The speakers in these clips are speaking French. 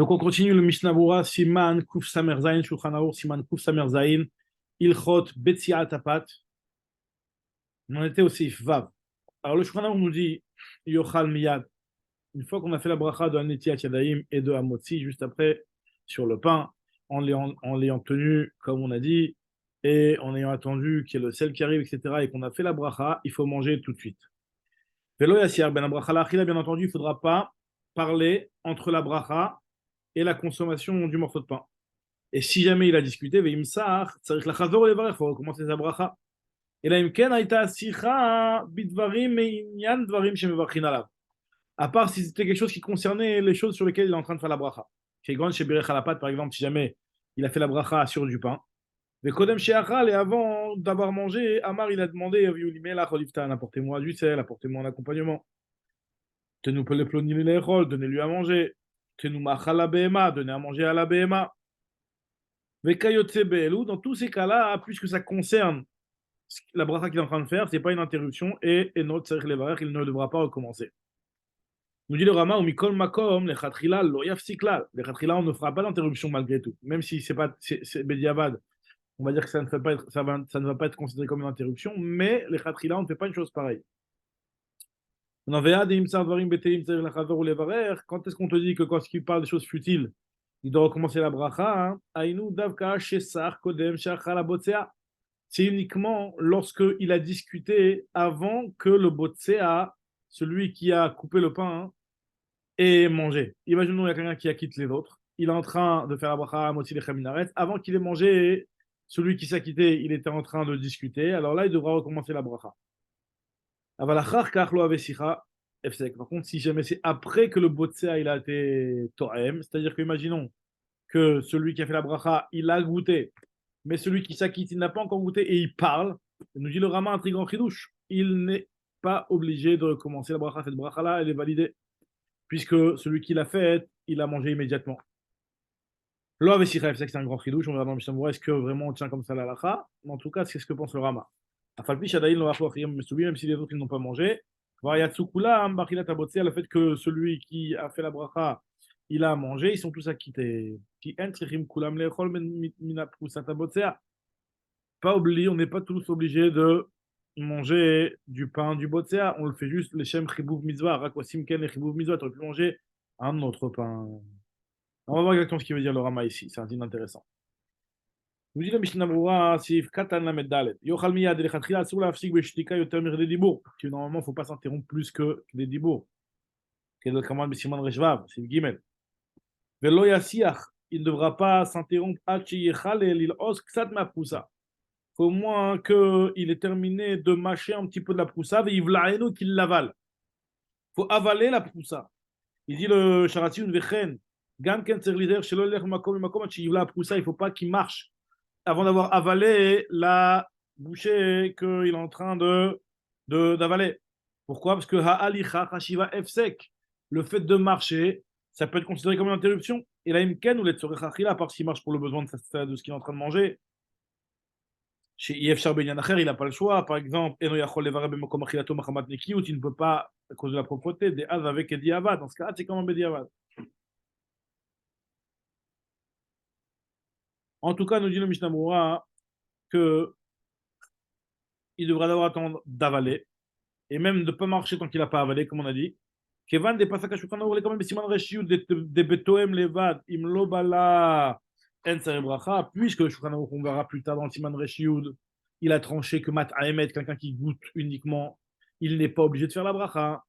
Donc on continue le Mishnah Berurah, Siman Kuf Samer Zayin, Shulchan Aruch, Siman Kuf Samer Zayin, Ilchot Betsiat Tapat. On en était au Seif Vav. Alors le Shulchan Aruch nous dit Yochal Miyad. Une fois qu'on a fait la bracha de Netiat Yadayim et de Hamotzi, juste après, sur le pain, en l'ayant tenu, comme on a dit, et en ayant attendu qu'il y ait le sel qui arrive, etc., et qu'on a fait la bracha, il faut manger tout de suite. Velo Yassiar Ben Bracha Lachila, bien entendu, il ne faudra pas parler entre la bracha et la consommation du morceau de pain. Et si jamais il a discuté, Veimsar, Tsarich Lachazor Levarech, il faut recommencer sa bracha. Et là, Imken Aïta Sicha Bidvarim Meinyan Dvarim Shemevachin Alav. À part si c'était quelque chose qui concernait les choses sur lesquelles il est en train de faire la bracha. Chez Gon, chez Berech Halapat, par exemple, si jamais il a fait la bracha sur du pain. Mais Kodem chez Achal, et avant d'avoir mangé, Amar, il a demandé, apportez-moi du sel, apportez-moi un accompagnement. Tenu le plonil les rôles, donnez-lui à manger. Tenu machal la BMA, donnez à manger à la BMA. Vekayotse Be'elou, dans tous ces cas-là, puisque ça concerne la bracha qu'il est en train de faire, c'est pas une interruption, et notre Tzarich Levarech, il ne devra pas recommencer. Nous dit le Rama, ou Mikol Makom, les Khatrila, lo yafsiklal. Les Khatrila, on ne fera pas d'interruption malgré tout. Même si c'est Bediavad, on va dire que ça ne va pas être considéré comme une interruption, mais les Khatrila, on ne fait pas une chose pareille. Quand est-ce qu'on te dit que quand il parle des choses futiles, il doit recommencer la bracha, c'est uniquement lorsqu'il a discuté avant que le botsea, celui qui a coupé le pain, ait mangé. Imaginons qu'il y a quelqu'un qui a quitté les autres. Il est en train de faire la bracha à Motzi Lechem Minaret. Avant qu'il ait mangé, celui qui s'est quitté, il était en train de discuter. Alors là, il devra recommencer la bracha. Par contre, si jamais c'est après que le botsea il a été to'em, c'est-à-dire que imaginons que celui qui a fait la bracha, il a goûté, mais celui qui s'acquitte, il n'a pas encore goûté et il parle, nous dit le Rama un très grand chidouche, il n'est pas obligé de recommencer la bracha. Cette bracha-là, elle est validée, puisque celui qui l'a faite, il a mangé immédiatement. Lo avesicha, c'est que c'est un grand chidouche, on verra dans le Mishnah Berurah, est-ce que vraiment on tient comme ça la halakha? En tout cas, c'est ce que pense le Rama. Même si les autres ils n'ont pas mangé, le fait que celui qui a fait la bracha, il a mangé, ils sont tous acquittés. Pas oublié, on n'est pas tous obligés de manger du pain du botsea, on le fait juste les shem chibouv mitzvah, rakwasim ken et chibouv mitzvah, tu aurais pu manger un autre pain. On va voir exactement ce qu'il veut dire le Rama ici, c'est un signe intéressant. Nous dit le Mishnah Berurah, Sif Katan Lamed Dalet. Yochal miyad elechatchila asur lafsik beshtika yoter mir de dibour. Que normalement, il ne faut pas s'interrompre plus que des dibour. Kedel kaman besiman reshvav, Sif Gimel. Velo yasiach, il ne devra pas s'interrompre. Hachi yechal el os ksat ma proussa. Faut au moins qu'il ait terminé de mâcher un petit peu de la proussa, et yivlaenu qu'il l'avale. Il faut avaler la proussa. Il dit le Sharati Unvechen, Gam ken tzerich lider shelo lech makom makom hachi yivla proussa, il ne faut pas qu'il marche avant d'avoir avalé la bouchée qu'il est en train d'avaler. Pourquoi? Parce que ha'alicha hashiva efsek, le fait de marcher, ça peut être considéré comme une interruption. Et la imken ou l'etzorech achila, à part s'il marche pour le besoin de ce qu'il est en train de manger. Chez Yefshar Ben Yanacher, il n'a pas le choix. Par exemple, Eno yachol levare b'makom achilato machamat nekiut, il ne peut pas, à cause de la propreté, des az avec ediavad. Dans ce cas-là, c'est comme un bediavad. En tout cas, nous dit le Mishnah Berurah que il devra d'abord attendre d'avaler, et même de ne pas marcher tant qu'il n'a pas avalé, comme on a dit. Kevan des pasaka shulchan aruch quand même siman reshiut des betoem levad im lo bala en bracha, puisque le shulchan aruch on verra plus tard dans le siman reshiut, il a tranché que mat aemet, quelqu'un qui goûte uniquement, il n'est pas obligé de faire la bracha.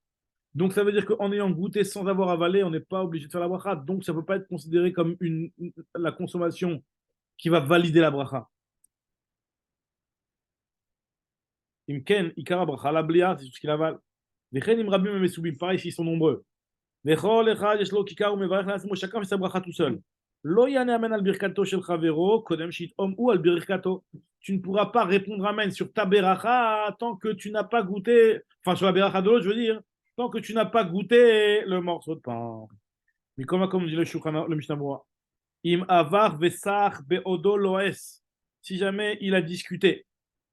Donc ça veut dire qu'en ayant goûté sans avoir avalé, on n'est pas obligé de faire la bracha. Donc ça ne peut pas être considéré comme la consommation qui va valider la bracha. Imken, Ikara bracha, la blia, c'est tout ce qu'il avale. Pareil s'ils sont nombreux. Chacun fait sa bracha tout seul. Tu ne pourras pas répondre amen sur ta beracha tant que tu n'as pas goûté, enfin sur la beracha de l'autre, je veux dire, tant que tu n'as pas goûté le morceau de pain. Mais comme dit le Mishnah Berurah, im avar vesach beodo loes, si jamais il a discuté,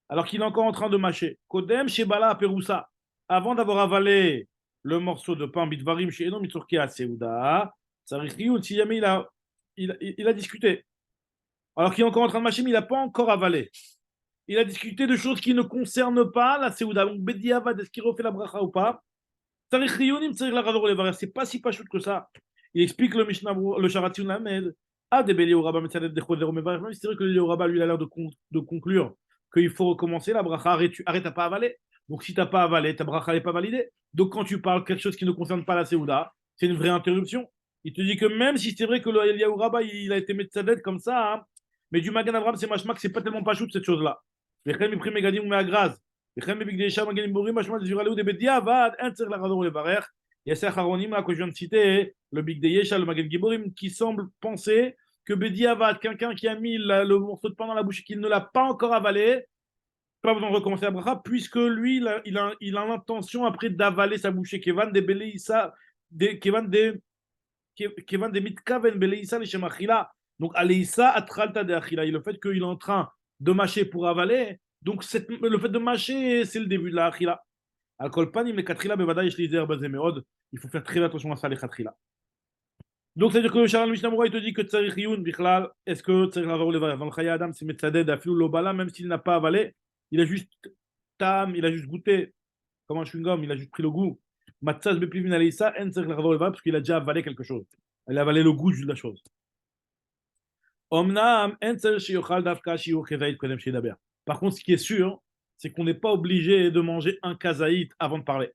alors qu'il est encore en train de mâcher, kodem shebala perusa, avant d'avoir avalé le morceau de pain bitvarim chez Enom Mitzorki à Seuda, Si jamais il a discuté, alors qu'il est encore en train de mâcher, mais il n'a pas encore avalé. Il a discuté de choses qui ne concernent pas la Séouda. Donc, Bediavad, est-ce qu'il refait la bracha ou pas? C'est pas si pachout que ça. Il explique le Mishnah, le Sharatioun Lamed. Ah, des béliers au rabbin, même si c'est vrai que le rabbin, lui, il a l'air de conclure qu'il faut recommencer la bracha. Arrête, t'as pas avalé. Donc, si t'as pas avalé, ta bracha n'est pas validée. Donc, quand tu parles quelque chose qui ne concerne pas la Séouda, c'est une vraie interruption. Il te dit que même si c'est vrai que le Eliyahu Rabba, il a été Metzadet comme ça, hein, mais du Magan Avraham, c'est machmak, c'est pas tellement pachout cette chose-là. וכן מבחין מגדים ומהגרז, וכן מבגדי שם מגנים בורים משמע דזירה לאודי בדיעבד, אין צריך לחזור ולברך. Il y a ces acharonymes là que je viens de citer, le Big Yesha, le Magen Giborim, qui semble penser que Bediavad, quelqu'un qui a mis le morceau de pain dans la bouche et qui ne l'a pas encore avalé, pas besoin de recommencer la bracha, puisque lui, il a l'intention après d'avaler sa bouchée. Kevan de Beleissa, Kevan de Mitkaven Beleissa les Shemachila. Donc, Aleissa Atralta de Achila. Et le fait qu'il est en train de mâcher pour avaler, donc le fait de mâcher, c'est le début de la Achila. Al-Kolpanim, les Katrila, Bevada, Ishlizer, Bazemeod. Il faut faire très attention à ça, les Katrila. Donc, c'est-à-dire que le Sharal Mishnamura, il te dit que Tsarich Yun, Bichlal, est-ce que Tsarich Lavar le Varer, dans le Chaya Adam, c'est Metzaded, Afilou Lobala, même s'il n'a pas avalé, il a juste tam, il a juste goûté, comme un chewing-gum, il a juste pris le goût. Matzaz Bepivin Aleissa, En Tsarich Lavar le Varer, parce qu'il a déjà avalé quelque chose. Il a avalé le goût de la chose. Omnam, En Tsarich Yochal Davka, Shiur Kezaït, Kodem Shedaber. Par contre, ce qui est sûr, c'est qu'on n'est pas obligé de manger un kazaït avant de parler.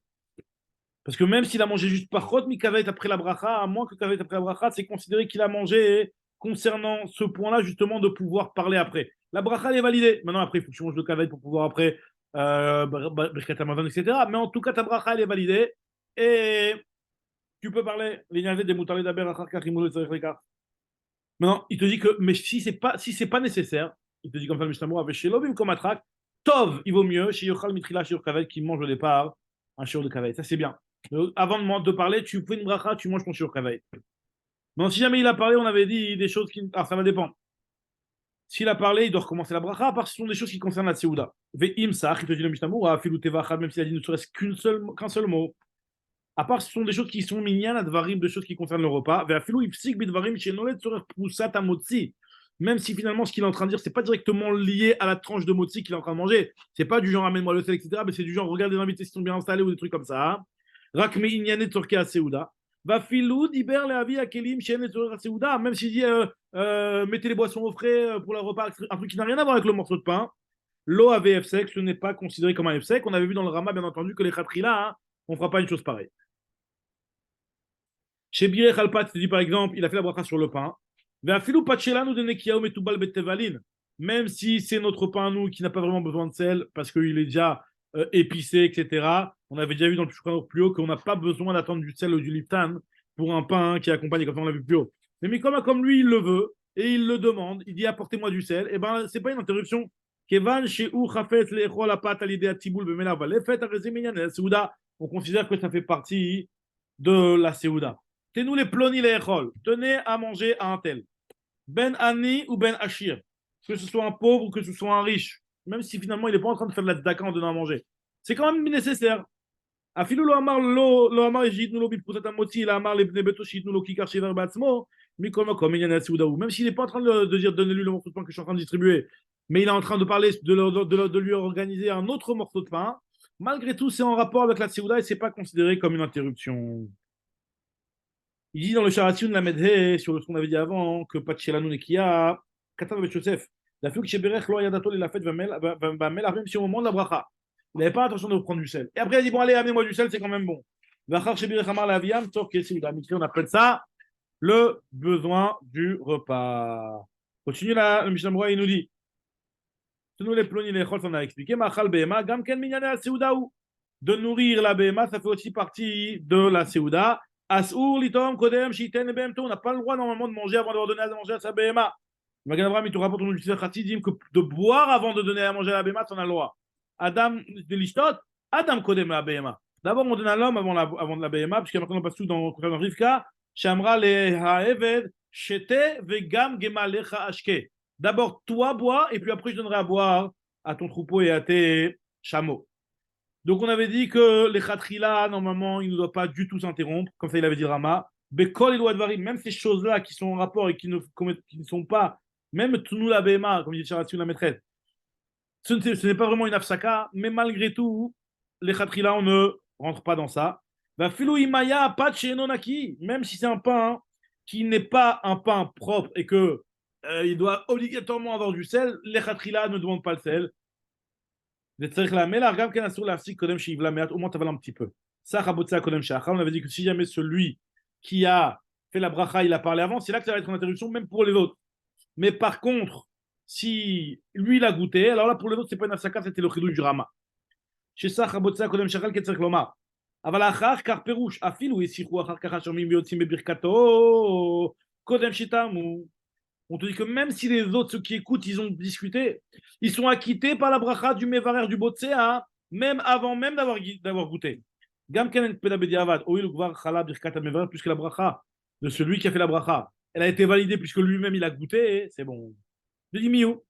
Parce que même s'il a mangé juste parchot, mi kazaït après la bracha, à moins que kazaït après la bracha, c'est considéré qu'il a mangé concernant ce point-là, justement, de pouvoir parler après. La bracha, elle est validée. Maintenant, après, il faut que tu manges le kazaït pour pouvoir après, Birkat Hamazon, etc. Mais en tout cas, ta bracha, elle est validée. Et tu peux parler. Des moutards d'aber, maintenant, il te dit que, mais si c'est pas nécessaire, il te dit comme ça le Mishnah avec chez Lovim comme attraque, Tov, il vaut mieux, chez Yochal Mitrila, chez Yochal qui mange au départ un shiur de kaveh. Ça, c'est bien. Donc, avant de parler, tu fais une bracha, tu manges ton shiur kaveh. Mais si jamais il a parlé, on avait dit des choses qui. Alors, ça va dépendre. S'il a parlé, il doit recommencer la bracha, à part ce sont des choses qui concernent la Seouda. Ve'im sach, il te dit le Mishnah Moura, filou tevachad, même s'il a dit ne serait-ce qu'un seul mot. À part ce sont des choses qui sont minyan, advarim, des choses qui concernent le repas. Ve'afilou ipsik bidvarim, chez nolet tzorer poussat amotzi. Même si finalement ce qu'il est en train de dire, c'est pas directement lié à la tranche de motzi qu'il est en train de manger. C'est pas du genre amène-moi le sel, etc. Mais c'est du genre regarde les invités qui sont bien installés ou des trucs comme ça. Rak me inyanet tzorke a Seouda. Va'afilou diber le'avi akelim shenet tzorer a Seouda. Même s'il dit mettez les boissons au frais pour le repas, un truc qui n'a rien à voir avec le morceau de pain. L'eau avait F-sec, ce n'est pas considéré comme un F-sec. On avait vu dans le Rama, bien entendu, que les khatrila, hein, on ne fera pas une chose pareille. Chez Birech Alpat, tu dis par exemple, il a fait la bracha sur le pain. Même si c'est notre pain, nous, qui n'a pas vraiment besoin de sel, parce qu'il est déjà épicé, etc. On avait déjà vu dans le plus haut qu'on n'a pas besoin d'attendre du sel ou du liptan pour un pain qui accompagne, comme on l'a vu plus haut. Mais comme lui, il le veut, et il le demande, il dit apportez-moi du sel, et ben c'est pas une interruption. On considère que ça fait partie de la Seouda. Tenez les ploni les echol. Tenez à manger à un tel. Ben Ani ou Ben Achir. Que ce soit un pauvre ou que ce soit un riche. Même si finalement il n'est pas en train de faire de la tzedaka en donnant à manger. C'est quand même nécessaire. Afilou lo amar lo amar yitnu lo bipoutat amoti, il a amar les beto shitnu lo kikar shiver batzmo, mikol comme il y en a Seoudaou. Même s'il n'est pas en train de dire donnez-lui le morceau de pain que je suis en train de distribuer, mais il est en train de parler de lui organiser un autre morceau de pain. Malgré tout, c'est en rapport avec la Seouda et c'est pas considéré comme une interruption. Il dit dans le Sharatioun la Medhe, sur ce qu'on avait dit avant, que Pachelanu Nekia, Katan avec Joseph, la fille chez Berech, Lo Yadato, il a fait, va même si au moment de la bracha, il n'avait pas l'intention de prendre du sel. Et après, il a dit bon, allez, amenez-moi du sel, c'est quand même bon. Vachar chez Berech Amar la Viam, Tor Kessi, on appelle ça le besoin du repas. Continue là, le Mishnah Moura, il nous dit nous les plonis, les chol, on a expliqué, Machal Behema, Gamken Minyane al Seoudaou. De nourrir la Behema, ça fait aussi partie de la Seouda. Asur litom kodem shiten behemto. On n'a pas le droit normalement de manger avant d'avoir donné à manger à sa Behema. Magan Abraham, il te rapporte au Sefer Chatidim que de boire avant de donner à manger à la Behema, on a le droit. Adam de l'Ishtot, Adam kodem la Behema. D'abord, on donne à l'homme avant de la Behema, puisqu'il y a maintenant on passe tout dans Rivka. Shamra le haeved shete vegam gemalecha ashke. D'abord, toi, bois, et puis après, je donnerai à boire à ton troupeau et à tes chameaux. Donc, on avait dit que les khatrila, normalement, il ne doit pas du tout s'interrompre, comme ça, il avait dit Rama. Bekol et Loadvarim, même ces choses-là qui sont en rapport et qui ne sont pas, même Tnou la Bema, comme dit Charatioun la maîtresse, ce n'est pas vraiment une afsaka, mais malgré tout, les khatrila, on ne rentre pas dans ça. Va filou imaya pas nonaki, même si c'est un pain qui n'est pas un pain propre et que il doit obligatoirement avoir du sel, les khatrila ne demandent pas le sel. Au moins, tu avales un petit peu. Ça, on avait dit que si jamais celui qui a fait la bracha, il a parlé avant, c'est là que ça va être une interruption, même pour les autres. Mais par contre, si lui, il a goûté, alors là, pour les autres, c'est pas une afsaka, c'était le chidouche du Rama. Chez ça, Chabotza, Kodem Shachal, Ketzach Lomar. אבל אחר כך פירוש, אפילו השיחו אחר כך השומעים ויוצאים בברכתו, קודם שתמו. On te dit que même si les autres, ceux qui écoutent, ils ont discuté, ils sont acquittés par la bracha du Mevarer du Botsea, même avant même d'avoir goûté. Gam Kenen Pedabedi Avad, Oil Gvar Chala Birkat Mevarer, puisque la bracha de celui qui a fait la bracha, elle a été validée puisque lui-même il a goûté, c'est bon. Je dis miou.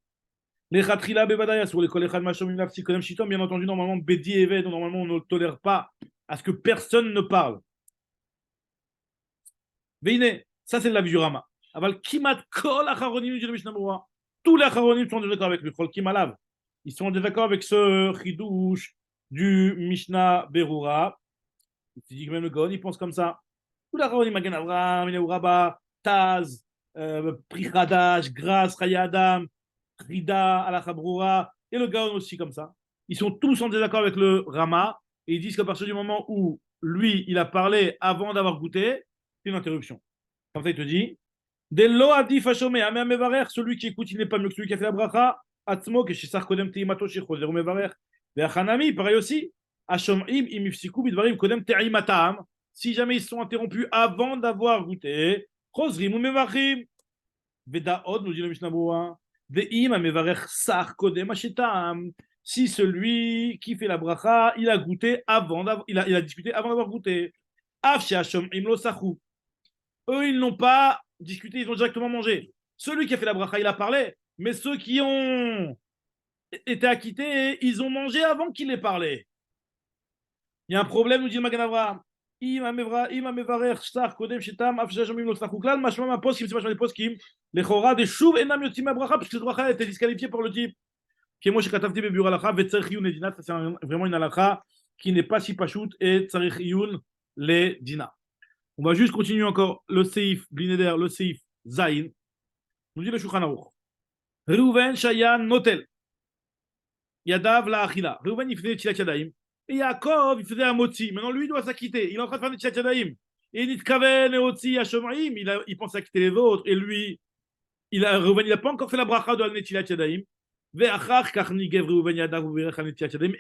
Les Khatrila Bebadaya, sur les Kolechad Machomim Lafsi Kodem Shitom, bien entendu, normalement, Bedi Eved, normalement, on ne tolère pas à ce que personne ne parle. Veine, ça c'est de la vie du Rama. Aval kimat kol acharonim du Mishnah Berurah. Tous les acharonim sont en désaccord avec lui. Kol kimalav. Ils sont en désaccord avec ce chidouche du Mishnah Berurah. Il dit que même le Gaon, il pense comme ça. Tous les acharonim, Magen Avraham, Rabba, Taz, Prichadash, Gras, Chayadam, Rida, Alacha Berurah, et le Gaon aussi comme ça. Ils sont tous en désaccord avec le Rama et ils disent qu'à partir du moment où lui, il a parlé avant d'avoir goûté, c'est une interruption. Comme ça, il te dit Dès lo adif hashomé, amé mevarer, celui qui écoute, il n'est pas mieux que celui qui a fait la bracha. Atzmo, que chez Sarkodem teimato chez Choser mevarer. Et Achanami, pareil aussi. Hashomim, imifsiku, bidvarim, kodem teimatam. Si jamais ils sont interrompus avant d'avoir goûté, Chosrim ou mevachim. Vedaod, nous dit le Mishnah Berurah. Ve'im amevarer sar kodem ashetam. Si celui qui fait la bracha, il a goûté avant il a discuté avant d'avoir goûté. Af shehashomim lo sachou. Eux, ils n'ont pas discuté, ils ont directement mangé. Celui qui a fait la bracha, il a parlé, mais ceux qui ont été acquittés, ils ont mangé avant qu'il ait parlé. Il y a un problème, nous dit le Magen Avraham. Puisque cette bracha a été disqualifiée par le type. C'est vraiment une halakha qui n'est pas si pachout et tzarich iyun les dina. On va juste continuer encore le Seif, Blineder, le Seif Zain. Nous dit le Shulchan Aruch. Reuven Shayan Notel. Yadav la Achila. Reuven, il faisait des Tilat Yadaim. Et Yaakov, il faisait un motzi. Maintenant, lui, il doit s'acquitter. Il est en train de faire des Tilat Yadaim. Et Nitkaven et Otzi Hashomaim, il pense acquitter les autres. Et lui, Reuven, il n'a pas encore fait la bracha de Al Tilat Yadaim. Et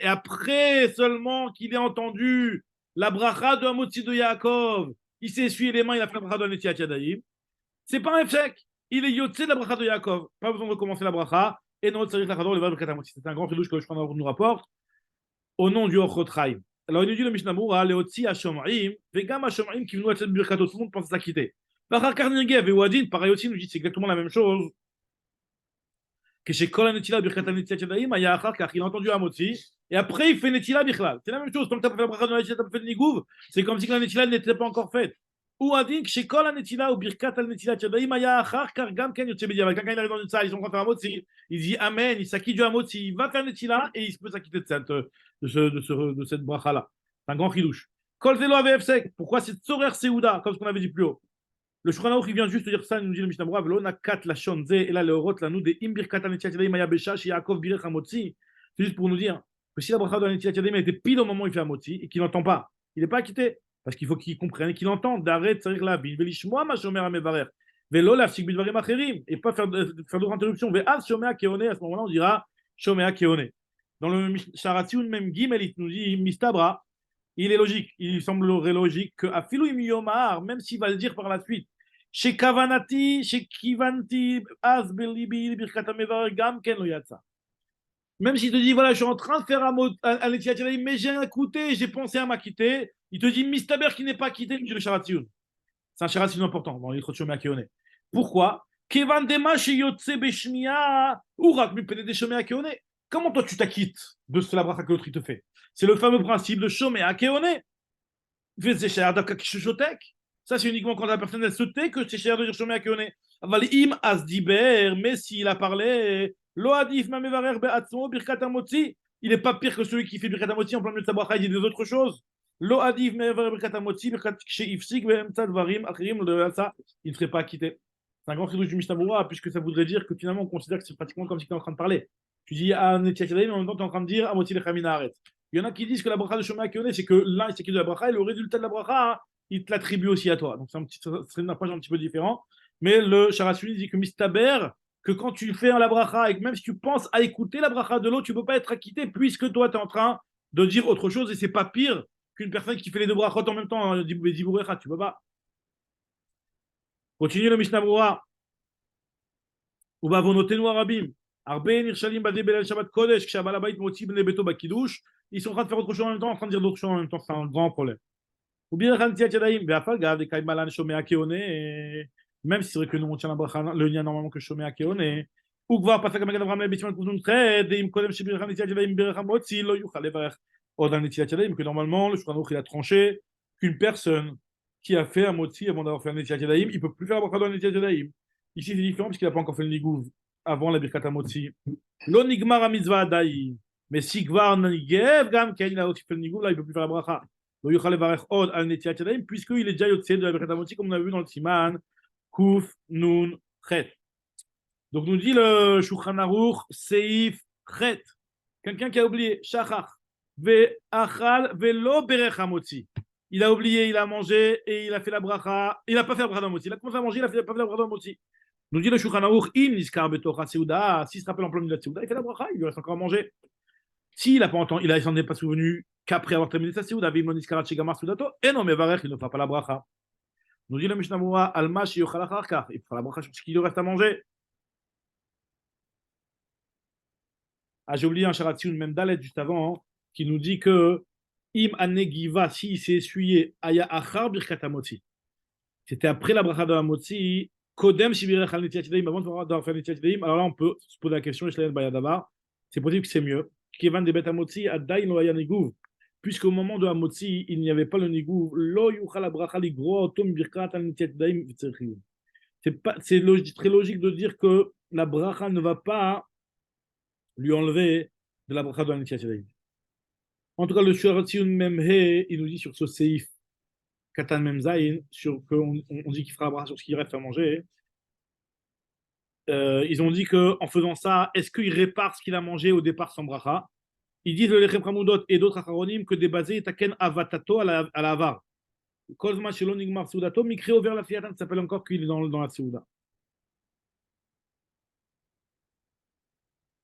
après seulement qu'il ait entendu la bracha de Hamotzi de Yaakov, il s'est essuyé les mains, il a fait la bracha de Netilat Yadayim. C'est pas un échec. Il est yotzé de la bracha de Yaakov. Pas besoin de recommencer la bracha. Et non, c'est un grand chidouche que le Shulchan Aruch nous rapporte au nom du Orchot Chaim. Alors il nous dit le Mishnah Berurah, Leotzi Hashomrim, Vegam Hashomrim qui venu à cette birkato, tout le monde pense s'acquitter. Par Karnigev et Wadin, pareil aussi, nous dit c'est exactement la même chose. Que chez Kol Netila Birkat Netilat Yadayim, il a entendu Hamotzi. Et après, il fait Netila Bichlal. C'est la même chose. Tant que tu n'as pas fait la bracha de Netila, tu n'as pas fait le Nigouv. C'est comme si la Netila n'était pas encore faite. Ou Adin, chez Kol Netila ou Birkat Netilat Yadayim, il y a Achar, car Gam Ken Yotze Bediavad. Quand il arrive dans une salle, ils sont en train de faire Hamotzi. Il dit Amen, il s'acquitte du Hamotzi. Il va faire Netila et il peut s'acquitter de cette bracha-là. C'est un grand chidouche. Kol Zelo Avefsek. Pourquoi c'est Tzorer Seuda, comme ce qu'on avait dit plus haut. Le Shulchan Aruch, il vient juste de dire ça, il nous dit le Mishnah Berurah, Velo nakat la shonze, et là, le rot, là, nous, des imbirkat anetilat yadayim maya besha, chez Yaakov birech hamotzi. C'est juste pour nous dire que si la bracha de anetilat yadayim était pile au moment où il fait hamotzi, et qu'il n'entend pas, il n'est pas acquitté. Parce qu'il faut qu'il comprenne, qu'il entende, d'arrêt, tzarir la bil, velishmoa ma shomer amevarer, velo lafsik bidvarim acherim, et pas faire d'autres interruptions. Ve'az shomea keone, à ce moment-là, on dira shomea keone. Dans le Sharatioun, même Gimelit nous dit mistabra, il est logique, il semblerait logique que Afilou im yomar, même s'il va le dire par la suite, chez Kavanati, chez Kivanti, Asbelibi, Birkat Amevar, Gam Ken lo yatsa. Même s'il te dit, voilà, je suis en train de faire un Netilat Yadayim, mais j'ai écouté, j'ai pensé à m'acquitter, il te dit, Mistaber qui n'est pas quitté, le Sharatioun. C'est un Sharatioun important dans l'Ichot Shomea Keone. Pourquoi Kevan Dema chez Yotse Beshmia, Urak Mupene de Shomea Keone. Comment toi tu t'acquittes de ce bracha que l'autre il te fait? C'est le fameux principe de Shomea Keone. Vezesher Daka Kishuchotek. Ça, c'est uniquement quand la personne elle se tait que c'est cher de dire Shomea Keone. Aval im asdiber, mais s'il a parlé, lo adif ma mevarer be'atzmo birkat hamotzi. Il n'est pas pire que celui qui fait birkat hamotzi en plein milieu de sa bracha, il dit des autres choses. Lo adif ma mevarer birkat hamotzi, birkat she'ifsik be'emtza dvarim achirim, ça, il ne serait pas acquitté. C'est un grand chidouche du Mishnah Berurah, puisque ça voudrait dire que finalement on considère que c'est pratiquement comme si tu es en train de parler. Tu dis ah Netiat Yadayim, mais en même temps tu es en train de dire Amotzi lechamina haaretz. Il y en a qui disent que la bracha de Shomea Keone, c'est que l'un c'est qui de la bracha et le résultat de la bracha, il te l'attribue aussi à toi. Donc c'est une approche un petit peu différent. Mais le Charasuni dit que Mistaber, que quand tu fais un la bracha, et que même si tu penses à écouter la bracha de l'autre, tu ne peux pas être acquitté puisque toi tu es en train de dire autre chose et c'est pas pire qu'une personne qui fait les deux brachot en même temps, hein, tu peux pas. Continue le Mishnah Berurah. ובעוונותינו הרבים, הרבה נכשלים בדי בליל שבת קודש, כשהבעל הבית מוציא בני ביתו בקידוש, ils sont en train de faire autre chose en même temps, en train de dire d'autres choses en même temps, c'est un grand problème. Ou bien Netiat Yadayim, ואף אגב, דקאי מלן שומע כעונה, même si c'est vrai que nous on tient la bracha, le lien normalement que שומע כעונה, הוא כבר פסק המגן אברהם לביצמן קבוצון חד, ואם קודם שברך נטיית ידיים ברך המוציא, לא יוכל לברך עוד על נטיית ידיים, que normalement le Shulchan Aruch il a tranché qu'une personne qui a fait un motzi avant d'avoir fait un netiat yadayim, il ne peut plus faire la bracha dans le netiat yadayim. Ici, c'est différent parce qu'il n'a pas encore fait le nigouv avant la birkat hamotzi. Lo nigmar ha mitzvah adayin. Mais si gvar nigev, gam ken il a aussi fait le nigouv, là, il ne peut plus faire la bracha. Lo yuchal levarech od al netiat yadayim, puisqu'il est déjà yotzé de la birkat hamotzi, comme on a vu dans le siman, kuf, nun, chet. Donc, nous dit le Shulchan Aruch, seif, chet. Quelqu'un qui a oublié, shachach, ve achal, ve lo berech hamotzi. Il a oublié, il a mangé et il a fait la bracha. Il n'a pas fait la bracha dans le motzi. Il a commencé à manger, il n'a pas fait la bracha dans le motzi. Nous dit le Shulchan Aruch, im niskar betocha seuda. S'il se rappelle en plein milieu de la seuda, il fait la bracha, il lui reste encore à manger. S'il n'a pas entendu, il s'en est pas souvenu qu'après avoir terminé sa seuda, vim niskar chegamar seudato, et non, mais varech, il ne fera pas la bracha. Nous dit le Mishnah Berurah, alma sheyochal achar kach, il fera la bracha sur ce qu'il lui reste à manger. Ah, j'ai oublié un sharatioun, même Dalet juste avant, hein, qui nous dit que im anegiva, s'il s'est essuyé, aya achar birkat hamotzi. C'était après la bracha de la motzi, kodem shibirech al netiat yadayim, avant d'avoir fait netiat yadayim. Alors là, on peut se poser la question, c'est possible que c'est mieux. Kevan de bet hamotzi, adayin lo aya niguv. Puisqu'au moment de la motzi, il n'y avait pas le niguv, lo yuchal la bracha ligro, tom birkat al netiat yadayim. C'est très logique de dire que la bracha ne va pas lui enlever de la bracha de la netiat yadayim. En tout cas, le Shuratziun Memhe, il nous dit sur ce seif, Katan Memzaïn, on dit qu'il fera la bracha sur ce qu'il reste à manger. Ils ont dit qu'en faisant ça, est-ce qu'il répare ce qu'il a mangé au départ sans bracha? Ils disent le Lechem Pramudot et d'autres acharonim que des basés taken avatato à la avar. Kozma shelon nigmar seudato, mikreo vers la fiatan, ça s'appelle encore qu'il est dans la seuda.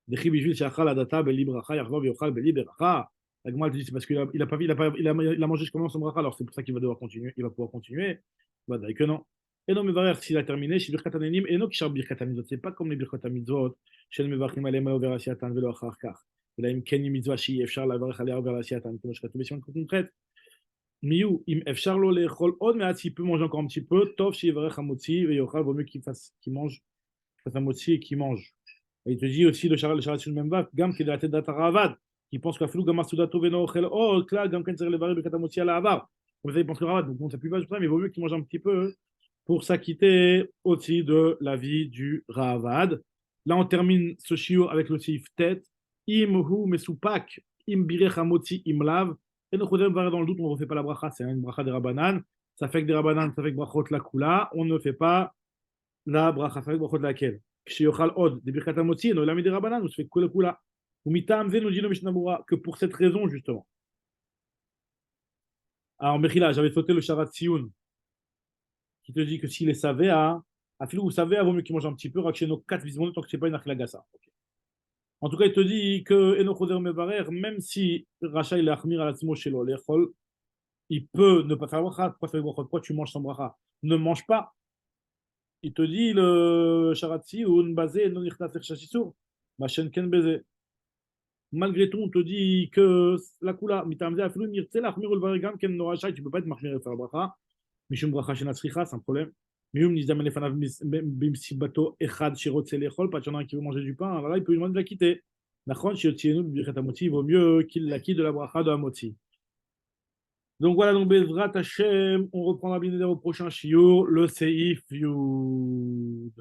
Dechi bishvil shachal adata beli bracha, yarvov yochal beli bracha. La Gemara dit c'est parce qu'il a mangé jusqu'au moment son bracha, alors c'est pour ça qu'il va devoir continuer, il va pouvoir continuer. Bah, que non. Et non, mais s'il a terminé, chez Birkat Hanenim, et non, qui charge Birkat Mitzvot, c'est pas comme les Birkat Mitzvot, chez les Mevarchim Alem Over Asiatan, Velo Achar Kach. Il a une Kenny Mitzvah, Shi Efchar, la Varech Alea Over Asiatan, comme je l'ai si on concrète. Miou, Im Efchar Lo Lechol Od, mais s'il peut manger encore un petit peu, Tov, Shi Varech Hamotzi, et Yochal, vaut mieux qu'il fasse un motzi et qu'il mange. Et il te dit aussi le Sharat sur le même vague, Gam, qui est de la tête d'Ataravad, qui pense qu'à Flou Gamar Sudato Veno Ochel Od, là, Gam, Ken Ser Levari, Birkat Hamotzi à la Avar. Comme ça, il pense que Ravad, donc on ne sait plus pas sur ça, mais il vaut mieux qu'il mange un petit peu pour s'acquitter aussi de la vie du Ravad. Là, on termine ce shiur avec le sif tête. Im hu mesupak, im birech hamotzi im lav. Et nous, dans le doute, on ne refait pas la bracha, c'est une bracha des rabanan. Ça fait que des rabanan, ça fait que brachot la kula. On ne fait pas la bracha, ça fait que brachot laquelle. Kshiyochal od, des birkat hamotzi, on a mis des rabanan, on se fait que la kula. Ou mitam ze nous dit le Mishnah Berurah que pour cette raison, justement. Alors, Mechila, j'avais sauté le sharat sioun qui te dit que s'il est savé, à filou ou savé, vaut mieux qu'il mange un petit peu, raksheno 4 visiblement, tant que c'est pas une achilagassa. Okay. En tout cas, il te dit que Enochoder Mevarer, même si Racha il est achmir à la timo shelo l'echol, il peut ne pas faire bracha. Pourquoi faire bracha? Pourquoi tu manges sans bracha? Ne mange pas. Il te dit le sharatzi ou une basé non irtaf shashisur, machen ken beze. Malgré tout, on te dit que la kula, mitamze afilu mirtze la achmir ul varigam ken no racha, tu peux pas être mahmir et faire bracha. Mishum bracha shenatzricha, c'est un problème. Mium nizam lefanav bimsibato echad shirotze lechol, pas qu'il y en a un qui veut manger du pain, alors là il peut lui demander de la quitter. Nachon shiotzienu bibirchet hamotzi, il vaut mieux qu'il la quitte de la bracha de hamotzi. Donc voilà, donc Bezrat Hashem, on reprendra bien évidemment au prochain shiur, le Seif Yud.